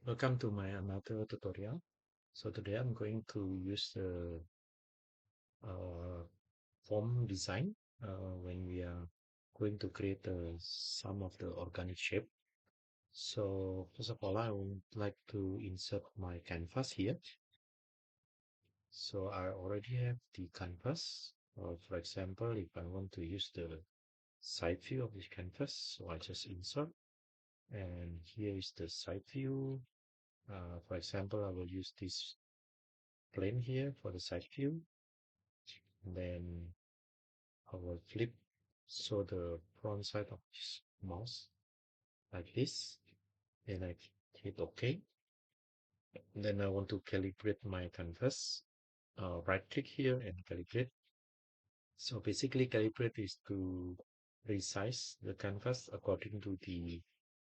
Welcome to my another tutorial. So today I'm going to use the uh, form design when we are going to create some of the organic shape. So first of all, I would like to insert my canvas here. So I already have the canvas. For example, if I want to use the side view of this canvas, so I just insert, and here is the side view. For example, I will use this plane here for the side view. Then I will flip so the front side of this mouse like this, and I hit OK. Then I want to calibrate my canvas. Right click here and calibrate. So basically calibrate is to resize the canvas according to the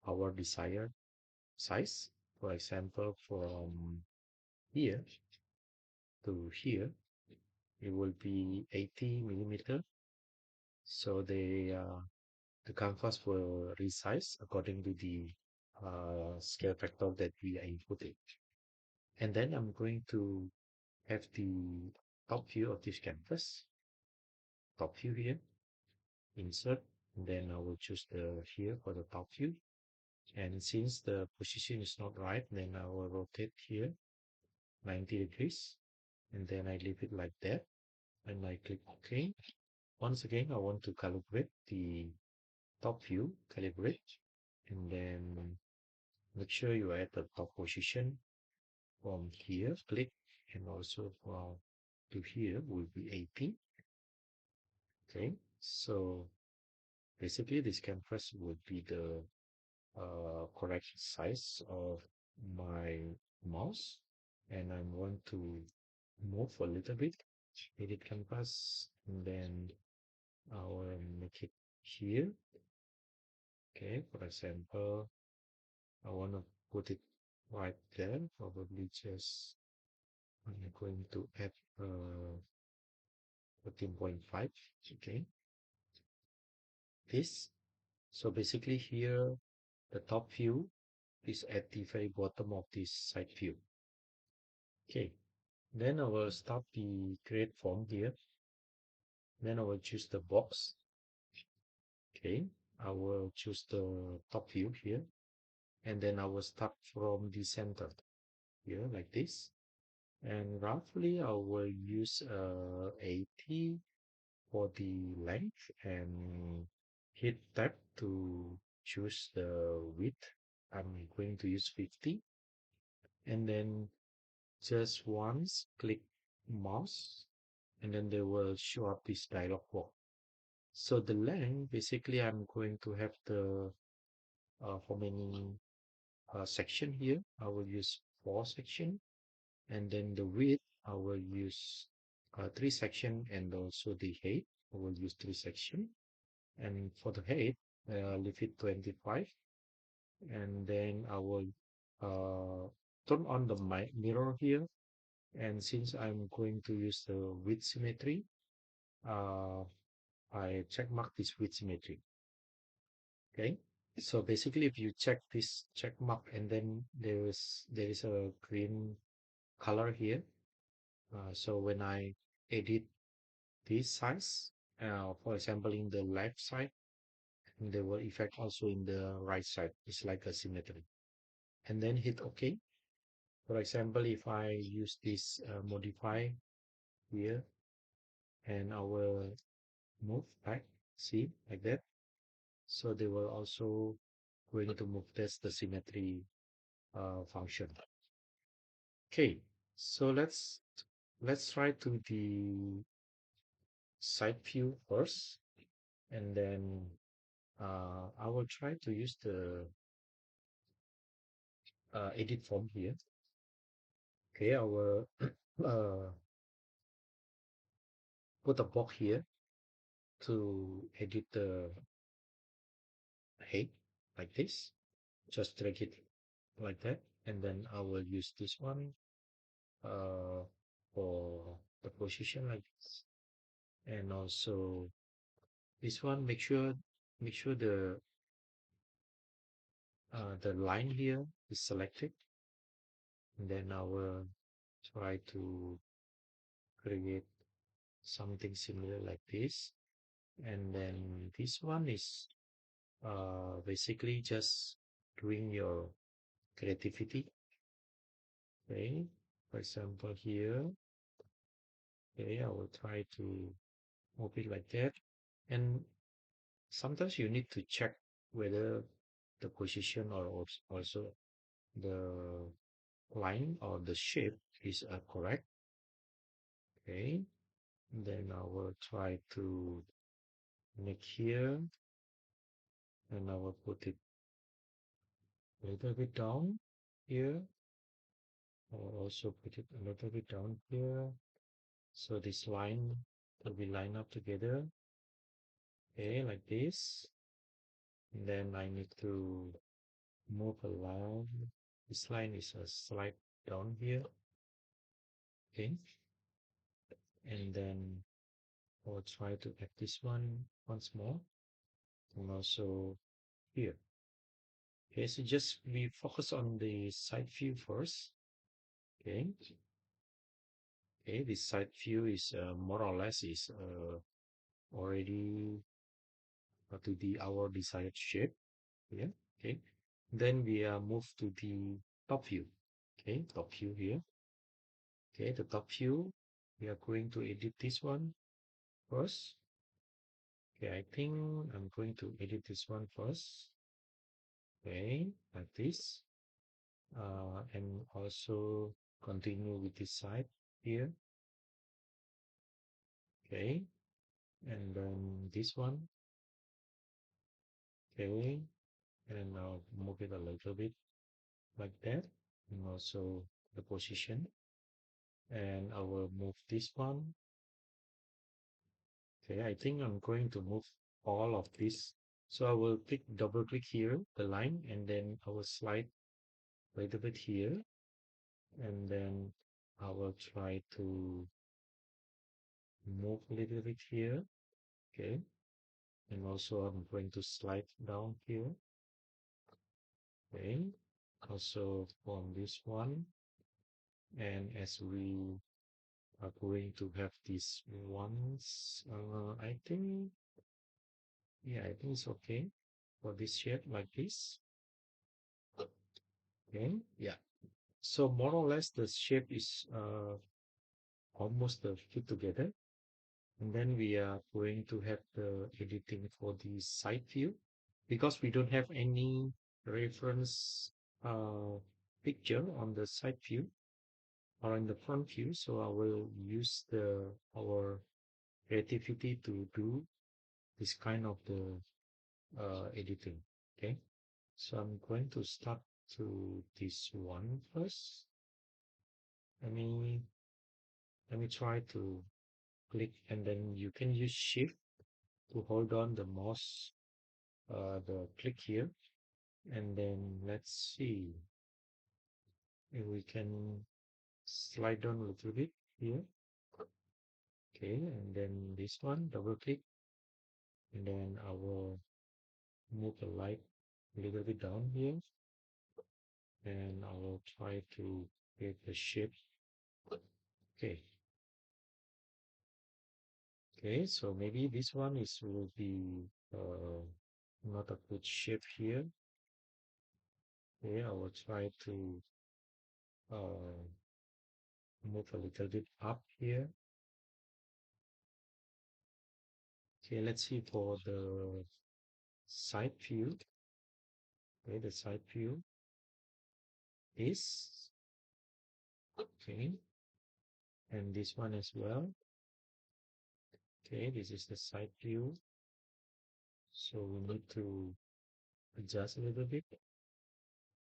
our desired size. For example, from here to here, it will be 80 millimeter. So the canvas will resize according to the scale factor that we are inputting. And then I'm going to have the top view of this canvas, top view here, insert, and then I will choose the here for the top view. And since the position is not right, then I will rotate here 90 degrees, and then I leave it like that, and I click OK. Once again, I want to calibrate the top view, calibrate, and then make sure you are at the top position. From here, click, and also from to here will be 80. Okay, so basically this canvas would be the correct size of my mouse, and I want to move a little bit, edit canvas, and then I will make it here. Okay, for example, I want to put it right there, probably just I'm going to add 14.5. Okay, this. So basically here, the top view is at the very bottom of this side view. Okay, then I will start the create form here. Then I will choose the box. Okay, I will choose the top view here. And then I will start from the center here like this. And roughly I will use 80 for the length and hit tab to choose the width. I'm going to use 50, and then just once click mouse, and then they will show up this dialog box. So the length, basically I'm going to have the how many section here. I will use 4 section, and then the width I will use 3 section, and also the height I will use 3 section. And for the height, leave it 25, and then I will turn on the mirror here. And since I'm going to use the width symmetry, uh, I check mark this width symmetry. Okay, so basically if you check this check mark, and then there is a green color here, so when I edit this size, for example in the left side, they will effect also in the right side. It's like a symmetry. And then hit OK. For example, if I use this modify here, and I will move back, see, like that. So they will also going to move. That's the symmetry function. Okay, so let's try to the side view first, and then I will try to use the edit form here. Okay, I will uh, put a box here to edit the height like this. Just drag it like that, and then I will use this one uh, for the position like this, and also this one. Make sure the line here is selected, And then I will try to create something similar like this. And then this one is basically just doing your creativity. Okay, for example here, okay, I will try to move it like that. And sometimes you need to check whether the position or also the line or the shape is correct. Okay, then I will try to make here, and I will put it a little bit down here. I will also put it a little bit down here. So this line will be lined up together. Okay, like this. And then I need to move along. This line is a slide down here. Okay, and then I'll try to add this one once more, and also here. Okay, so just we focus on the side view first. Okay, okay, this side view is more or less is already to the our desired shape. Yeah, okay. Then we move to the top view. Okay, top view here. Okay, the top view. We are going to edit this one first. Okay, I think I'm going to edit this one first. Okay, like this. And also continue with this side here. Okay, and then this one. Okay, and now move it a little bit like that, and also the position. And I will move this one. Okay, I think I'm going to move all of this. So I will double click here, the line, and then I will slide a little bit here, and then I will try to move a little bit here. Okay, and also I'm going to slide down here. Okay, also from this one, and as we are going to have these ones, I think, yeah, I think it's okay for this shape like this. Okay, yeah. So more or less the shape is almost fit together. And then we are going to have the editing for the side view because we don't have any reference picture on the side view or in the front view. So I will use our creativity to do this kind of the editing. Okay. So I'm going to start to this one first. Let me try to click, and then you can use shift to hold on the mouse, the click here, and then let's see if we can slide down a little bit here. Okay, and then this one, double click, and then I will move the light a little bit down here, and I will try to create the shape. Okay, okay, so maybe this one will be not a good shape here. Okay, I will try to uh, move a little bit up here. Okay, let's see for the side view. Okay, the side view is okay, and this one as well. Okay, this is the side view. So we need to adjust a little bit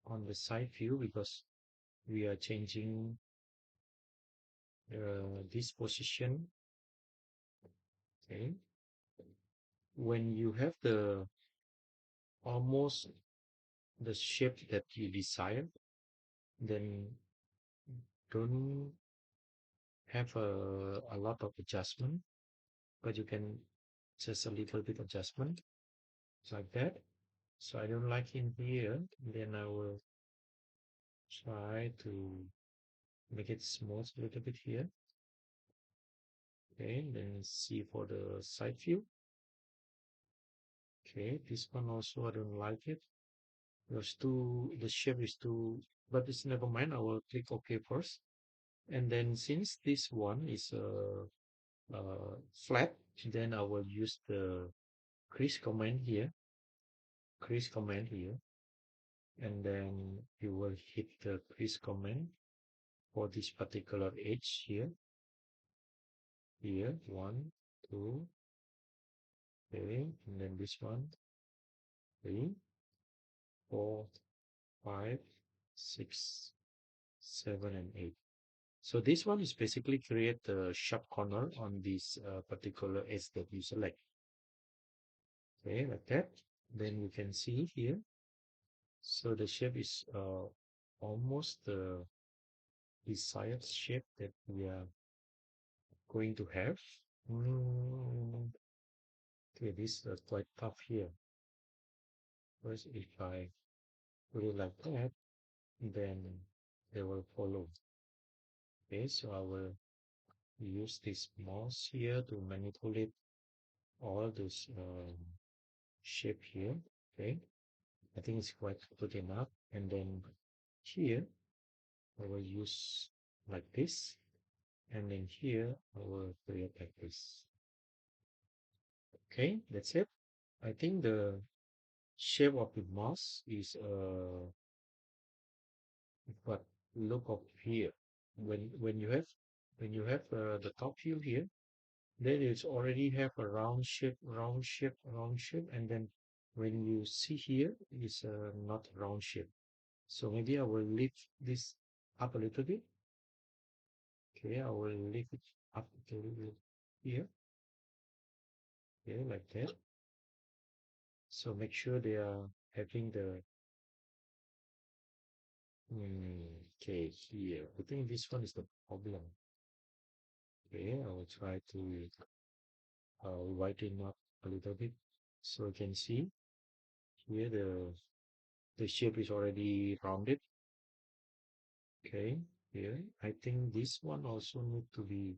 on the side view because we are changing this position. Okay, when you have the almost the shape that you desire, then don't have a lot of adjustment, but you can just a little bit adjustment like that. So I don't like in here, then I will try to make it small a little bit here. Okay, then see for the side view. Okay, this one also I don't like it. There's too, the shape is too, but it's never mind. I will click OK first. And then since this one is flat, then I will use the crease command here, crease command here, and then you will hit the crease command for this particular edge here, here, 1, 2, okay, and then this one, 3, 4, 5, 6, 7, and 8. So this one is basically create the sharp corner on this particular edge that you select. Okay, like that. Then you can see here. So the shape is almost the desired shape that we are going to have. Okay, this is quite tough here. First, if I put it like that, then they will follow. Okay, so I will use this mouse here to manipulate all this shape here. Okay, I think it's quite good enough. And then here I will use like this, and then here I will create like this. Okay, that's it. I think the shape of the mouse is but look up here. When you have the top view here, then it's already have a round shape, round shape, round shape, and then when you see here, it's not round shape. So maybe I will lift this up a little bit. Okay, I will lift it up a little bit here. Okay, like that. So make sure they are having the okay here. I think this one is the problem. Okay, I will try to widen up a little bit so you can see here the shape is already rounded. Okay, here I think this one also need to be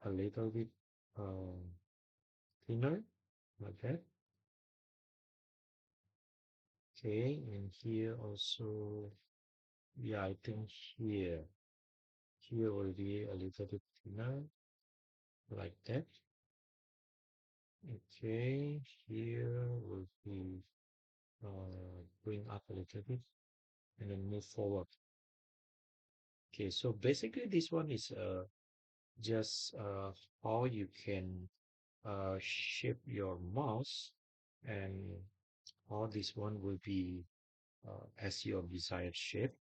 a little bit uh, thinner like that. Okay, and here also, yeah, I think here will be a little bit thinner like that. Okay, here will be bring up a little bit and then move forward. Okay, so basically this one is just how you can shape your mouse and how this one will be as your desired shape.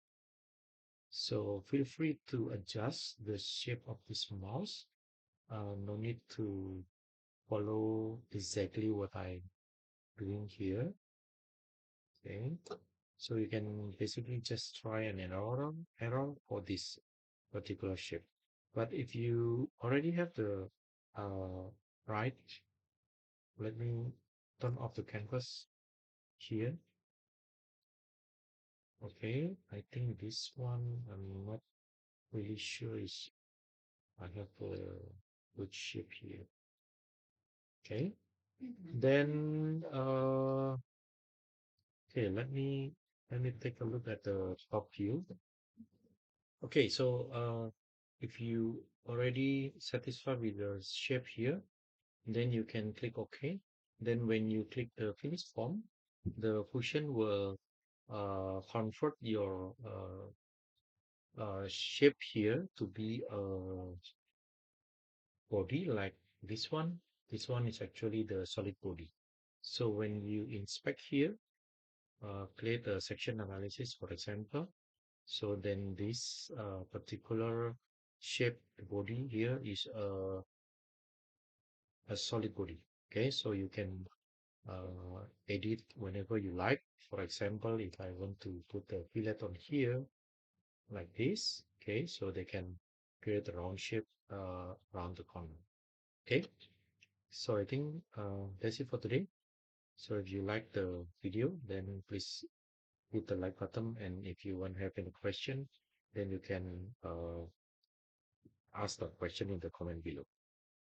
So feel free to adjust the shape of this mouse. No need to follow exactly what I'm doing here. Okay, so you can basically just try an error for this particular shape. But if you already have the right, let me turn off the canvas here. Okay, I think this one I'm not really sure is I have a good shape here. Okay, then okay, let me take a look at the top view. Okay, so if you already satisfied with the shape here, then you can click OK. Then when you click the finish form, the function will convert your shape here to be a body like this one. This one is actually the solid body. So when you inspect here, create a section analysis, for example, so then this particular shape body here is a solid body. Okay, so you can edit whenever you like. For example, if I want to put the fillet on here like this, okay, so they can create a round shape around the corner. Okay, so I think that's it for today. So if you like the video, then please hit the like button, and if you want to have any question, then you can ask the question in the comment below.